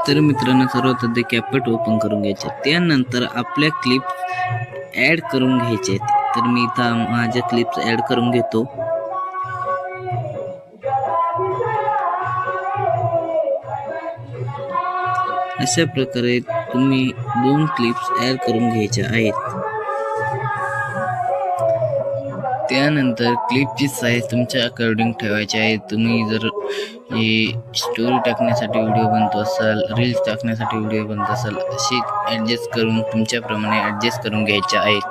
तर मित्रांनो, सर्वात आधी कॅपकट ओपन करून घ्यायचे. त्यानंतर आपल्या क्लिप्स ॲड करून घ्यायचे. तर मी इथं माझ्या क्लिप्स ॲड करून घेतो. अशा प्रकारे तुम्ही 2 क्लिप्स ॲड करून घ्यायच्या आहेत. त्यानंतर क्लिपची साईज तुमच्या अकॉर्डिंग ठेवायची आहे. तुम्ही जर हे स्टोरी टाकण्यासाठी व्हिडिओ बनतो असाल, रील्स टाकण्यासाठी व्हिडिओ बनत असाल, अशी ॲडजस्ट करून तुमच्याप्रमाणे ॲडजस्ट करून घ्यायच्या आहेत.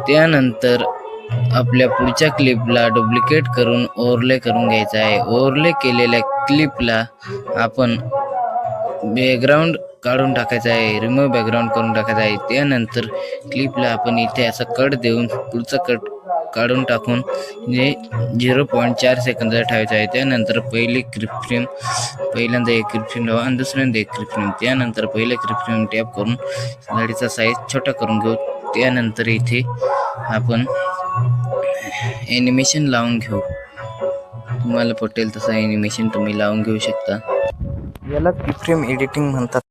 त्यानंतर आपल्या पुढच्या क्लिपला डुप्लिकेट करून ओव्हरले करून घ्यायचा आहे. ओव्हरले केलेल्या क्लिपला आपण बॅकग्राऊंड काढून टाकायचा आहे, रिमूव्ह बॅकग्राऊंड करून टाकायचा आहे. त्यानंतर क्लिपला आपण इथे असा कट देऊन पुढचा कट काढून टाकून 0.4 सेकंद ठेवायचा आहे. त्यानंतर पहिली क्लिप फ्रेम पहिल्यांदा एक क्लिप फ्रेम लावा आणि दुसऱ्यांदा एक क्लिप फ्रेम. त्यानंतर पहिले क्लिप फ्रेम टॅप करून गाडीचा साईज छोटा करून घेऊ. त्यानंतर इथे आपण ॲनिमेशन लावून घेऊ. तुम्हाला पटेल तसं ॲनिमेशन तुम्ही लावून घेऊ शकता. याला क्लिप फ्रेम एडिटिंग म्हणतात.